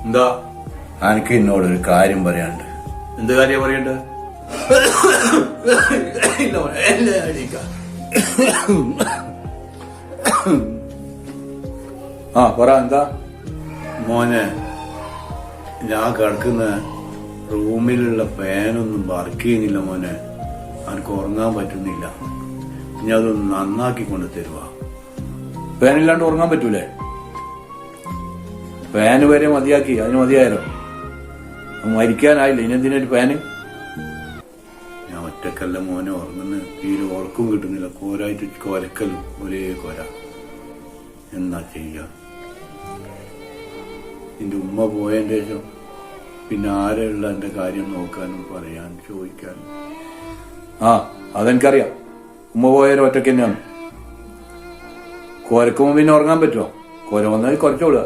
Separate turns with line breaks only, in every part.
എന്താ?
എനിക്ക് എന്നോടൊരു കാര്യം പറയാനുണ്ട്.
എന്ത് കാര്യം പറയണ്ട?
ആ പറ, എന്താ?
മോനെ, ഞാൻ കിടക്കുന്ന റൂമിലുള്ള ഫാനൊന്നും വർക്ക് ചെയ്യുന്നില്ല മോനെ. എനിക്ക് ഉറങ്ങാൻ പറ്റുന്നില്ല. ഇനി അതൊന്ന് നന്നാക്കി കൊണ്ട് തരുവാ.
ഫാനില്ലാണ്ട് ഉറങ്ങാൻ പറ്റൂലേ? ഫാന് വരെ മതിയാക്കി, അതിന് മതിയായാലോ? മരിക്കാനായില്ല, ഇനി എന്തിനൊരു ഫാന്?
ഞാൻ ഒറ്റക്കല്ല മോനെ ഉറങ്ങുന്ന. തീരെ ഉറക്കം കിട്ടുന്നില്ല. കോരായിട്ട് കൊരക്കലും ഒരേ കോര. എന്നാ ചെയ്യ? എന്റെ ഉമ്മ പോയതിന്റെ ശേഷം പിന്നെ ആരെയുള്ള എന്റെ കാര്യം നോക്കാനും പറയാനും ചോദിക്കാനും.
ആ, അതെനിക്കറിയാം. ഉമ്മ പോയാലും ഒറ്റയ്ക്ക് തന്നെയാണ്. കോരക്കുമ്പോ പിന്നെ ഉറങ്ങാൻ പറ്റുമോ? കോര വന്നാൽ കുറച്ചോളുക.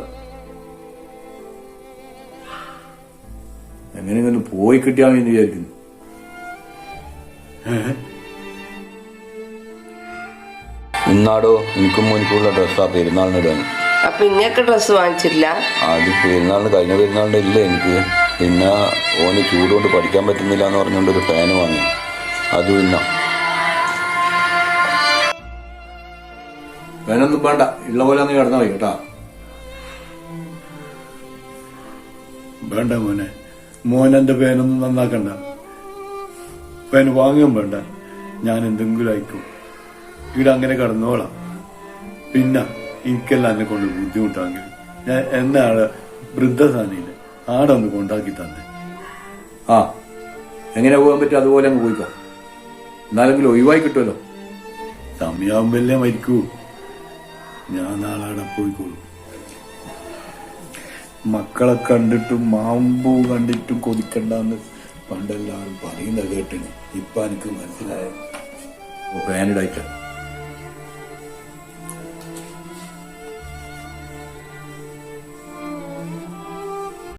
എങ്ങനെയെങ്കിലും പോയി കിട്ടിയാൽ എന്ന് വിചാരിക്കുന്നു.
ഇന്നാടോ എനിക്കും മോനിക്കുള്ള ഡ്രസ്സാ പെരുന്നാളിനിടാൻ.
അപ്പൊ ഇങ്ങക്ക് ഡ്രസ്സ് വാങ്ങിച്ചില്ല?
അത് പെരുന്നാളിന്, കഴിഞ്ഞ പെരുന്നാളിൻ്റെ ഇല്ല എനിക്ക്. പിന്നെ ഓന് ചൂട് കൊണ്ട് പഠിക്കാൻ പറ്റുന്നില്ല എന്ന് പറഞ്ഞുകൊണ്ട് ഒരു ഫാന് വാങ്ങി. അത് പിന്നെ
ഫാനൊന്നും വേണ്ട, ഉള്ള പോലെ ഒന്ന് കിടന്നാൽ മതി കേട്ടാ.
വേണ്ട മോനെ, മോനെന്റെ ഫാനൊന്നും നന്നാക്കണ്ട. ഫാൻ വാങ്ങുകയും വേണ്ട. ഞാൻ എന്തെങ്കിലും അയക്കും. ഇവിടെ അങ്ങനെ കടന്നോളാം. പിന്നെ എനിക്കെല്ലാം എന്നെ കൊണ്ട് ബുദ്ധിമുട്ടാണെങ്കിൽ ഞാൻ എന്നെ ആളെ വൃദ്ധസാനിയില്ല ആടെ ഒന്ന് കൊണ്ടാക്കി തന്നെ.
ആ, എങ്ങനെ പോകാൻ പറ്റും അതുപോലെ അങ്ങ് പോയിക്കോ. എന്നാലെങ്കിലും ഒഴിവായി കിട്ടുമല്ലോ.
സമയാവുമ്പല്ലേ മരിക്കൂ. ഞാൻ നാളെ പോയിക്കോളൂ. മക്കളെ കണ്ടിട്ടും മാമ്പൂ കണ്ടിട്ടും കൊതിക്കണ്ടെന്ന് പണ്ടെല്ലാവരും പറയുന്ന കേട്ടിന്. ഇപ്പൊ എനിക്ക് മനസ്സിലായത്.
ഫാനിടായിട്ട്